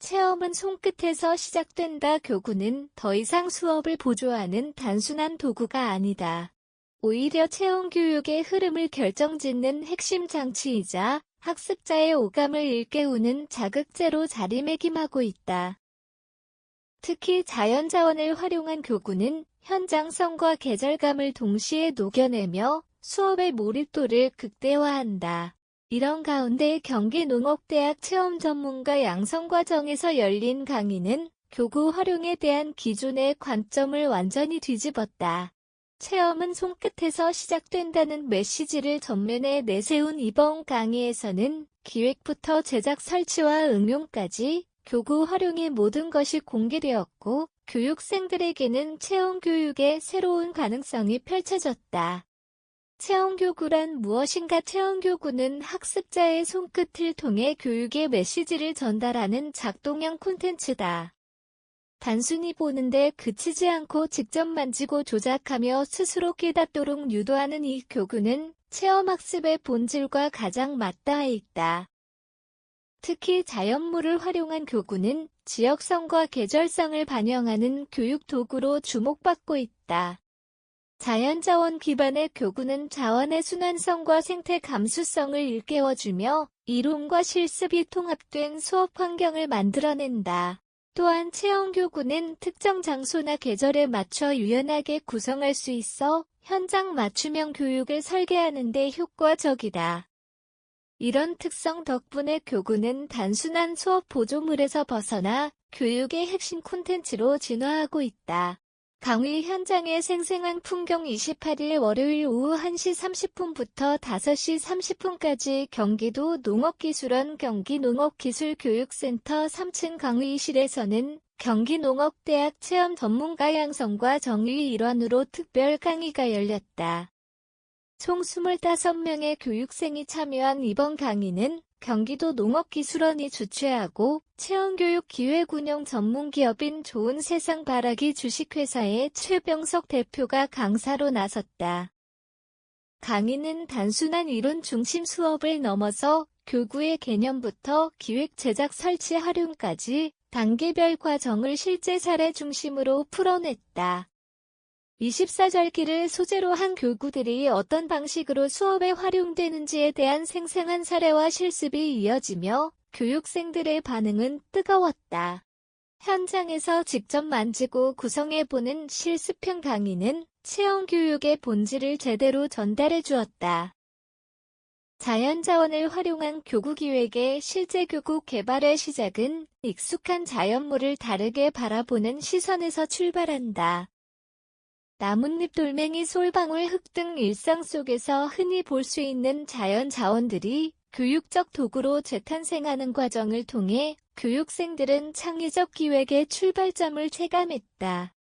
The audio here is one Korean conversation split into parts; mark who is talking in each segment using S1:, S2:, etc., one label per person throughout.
S1: 체험은 손끝에서 시작된다. 교구는 더 이상 수업을 보조하는 단순한 도구가 아니다. 오히려 체험 교육의 흐름을 결정짓는 핵심 장치이자 학습자의 오감을 일깨우는 자극제로 자리매김하고 있다. 특히 자연자원을 활용한 교구는 현장성과 계절감을 동시에 녹여내며 수업의 몰입도를 극대화한다. 이런 가운데 경기농업대학 체험전문가 양성과정에서 열린 강의는 교구 활용에 대한 기존의 관점을 완전히 뒤집었다. 체험은 손끝에서 시작된다는 메시지를 전면에 내세운 이번 강의에서는 기획부터 제작 설치와 응용까지 교구 활용의 모든 것이 공개되었고, 교육생들에게는 체험 교육의 새로운 가능성이 펼쳐졌다. 체험교구란 무엇인가? 체험교구는 학습자의 손끝을 통해 교육의 메시지를 전달하는 작동형 콘텐츠다. 단순히 보는데 그치지 않고 직접 만지고 조작하며 스스로 깨닫도록 유도하는 이 교구는 체험학습의 본질과 가장 맞닿아 있다. 특히 자연물을 활용한 교구는 지역성과 계절성을 반영하는 교육 도구로 주목받고 있다. 자연자원 기반의 교구는 자원의 순환성과 생태 감수성을 일깨워주며 이론과 실습이 통합된 수업 환경을 만들어낸다. 또한 체험교구는 특정 장소나 계절에 맞춰 유연하게 구성할 수 있어 현장 맞춤형 교육을 설계하는 데 효과적이다. 이런 특성 덕분에 교구는 단순한 수업 보조물에서 벗어나 교육의 핵심 콘텐츠로 진화하고 있다. 강의 현장의 생생한 풍경. 28일 월요일 오후 1시 30분부터 5시 30분까지 경기도 농업기술원 경기농업기술교육센터 3층 강의실에서는 경기농업대학 체험전문가 양성과 정의 일환으로 특별 강의가 열렸다. 총 25명의 교육생이 참여한 이번 강의는 경기도 농업기술원이 주최하고 체험교육 기획운영 전문기업인 좋은세상 바라기 주식회사의 최병석 대표가 강사로 나섰다. 강의는 단순한 이론 중심 수업을 넘어서 교구의 개념부터 기획, 제작, 설치, 활용까지 단계별 과정을 실제 사례 중심으로 풀어냈다. 24절기를 소재로 한 교구들이 어떤 방식으로 수업에 활용되는지에 대한 생생한 사례와 실습이 이어지며 교육생들의 반응은 뜨거웠다. 현장에서 직접 만지고 구성해보는 실습형 강의는 체험교육의 본질을 제대로 전달해 주었다. 자연자원을 활용한 교구 기획의 실제 교구 개발의 시작은 익숙한 자연물을 다르게 바라보는 시선에서 출발한다. 나뭇잎, 돌멩이, 솔방울, 흙 등 일상 속에서 흔히 볼 수 있는 자연 자원들이 교육적 도구로 재탄생하는 과정을 통해 교육생들은 창의적 기획의 출발점을 체감했다.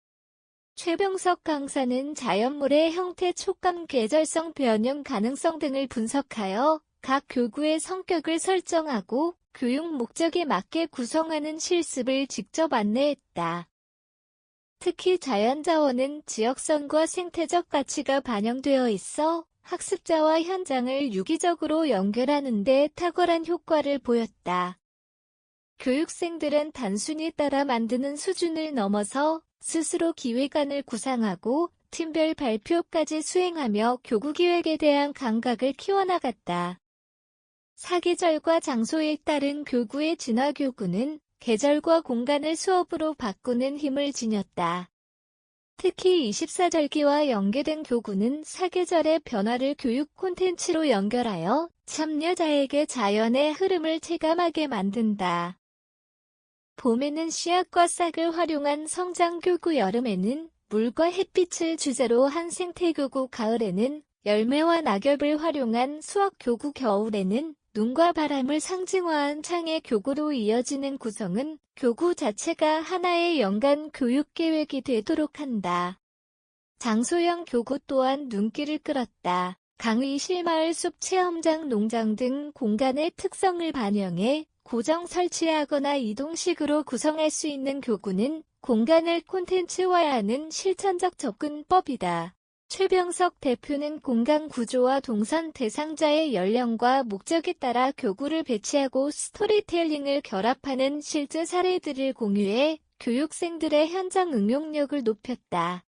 S1: 최병석 강사는 자연물의 형태, 촉감, 계절성, 변형 가능성 등을 분석하여 각 교구의 성격을 설정하고 교육 목적에 맞게 구성하는 실습을 직접 안내했다. 특히 자연자원은 지역성과 생태적 가치가 반영되어 있어 학습자와 현장을 유기적으로 연결하는 데 탁월한 효과를 보였다. 교육생들은 단순히 따라 만드는 수준을 넘어서 스스로 기획안을 구상하고 팀별 발표까지 수행하며 교구 기획에 대한 감각을 키워나갔다. 사계절과 장소에 따른 교구의 진화. 교구는 계절과 공간을 수업으로 바꾸는 힘을 지녔다. 특히 24절기와 연계된 교구는 사계절의 변화를 교육 콘텐츠로 연결하여 참여자에게 자연의 흐름을 체감하게 만든다. 봄에는 씨앗과 싹을 활용한 성장교구, 여름에는 물과 햇빛을 주제로 한 생태교구, 가을에는 열매와 낙엽을 활용한 수학교구, 겨울에는 눈과 바람을 상징화한 창의 교구로 이어지는 구성은 교구 자체가 하나의 연간 교육 계획이 되도록 한다. 장소형 교구 또한 눈길을 끌었다. 강의실, 마을, 숲, 체험장, 농장 등 공간의 특성을 반영해 고정 설치하거나 이동식으로 구성할 수 있는 교구는 공간을 콘텐츠화하는 실천적 접근법이다. 최병석 대표는 공간 구조와 동선 대상자의 연령과 목적에 따라 교구를 배치하고 스토리텔링을 결합하는 실제 사례들을 공유해 교육생들의 현장 응용력을 높였다.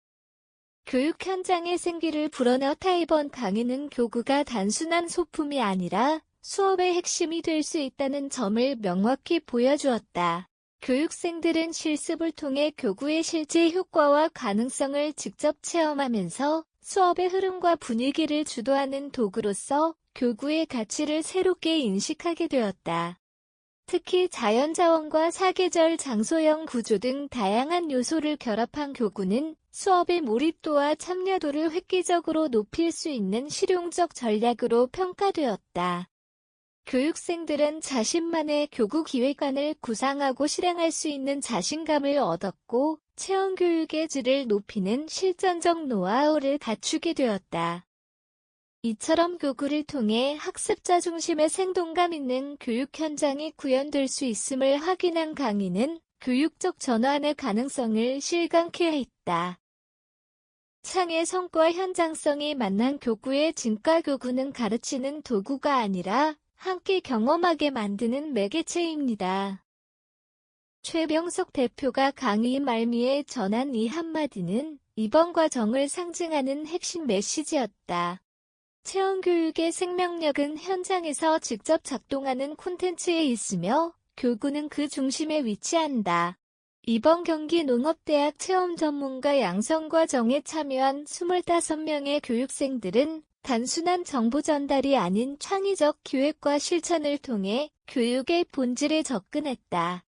S1: 교육 현장의 생기를 불어넣다 이번 강의는 교구가 단순한 소품이 아니라 수업의 핵심이 될 수 있다는 점을 명확히 보여주었다. 교육생들은 실습을 통해 교구의 실제 효과와 가능성을 직접 체험하면서 수업의 흐름과 분위기를 주도하는 도구로서 교구의 가치를 새롭게 인식하게 되었다. 특히 자연자원과 사계절 장소형 구조 등 다양한 요소를 결합한 교구는 수업의 몰입도와 참여도를 획기적으로 높일 수 있는 실용적 전략으로 평가되었다. 교육생들은 자신만의 교구 기획안을 구상하고 실행할 수 있는 자신감을 얻었고, 체험교육의 질을 높이는 실전적 노하우를 갖추게 되었다. 이처럼 교구를 통해 학습자 중심의 생동감 있는 교육 현장이 구현될 수 있음을 확인한 강의는 교육적 전환의 가능성을 실감케 했다. 창의 성과 현장성이 만난 교구의 진가 교구는 가르치는 도구가 아니라 함께 경험하게 만드는 매개체입니다. 최병석 대표가 강의 말미에 전한 이 한마디는 이번 과정을 상징하는 핵심 메시지였다. 체험교육의 생명력은 현장에서 직접 작동하는 콘텐츠에 있으며 교구는 그 중심에 위치한다. 이번 경기 농업대학 체험전문가 양성과정에 참여한 25명의 교육생들은 단순한 정보 전달이 아닌 창의적 기획과 실천을 통해 교육의 본질에 접근했다.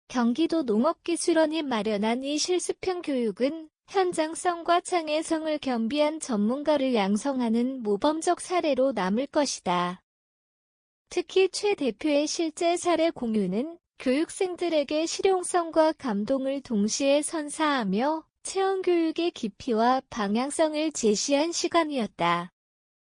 S1: 경기도 농업기술원이 마련한 이 실습형 교육은 현장성과 창의성을 겸비한 전문가를 양성하는 모범적 사례로 남을 것이다. 특히 최 대표의 실제 사례 공유는 교육생들에게 실용성과 감동을 동시에 선사하며 체험교육의 깊이와 방향성을 제시한 시간이었다.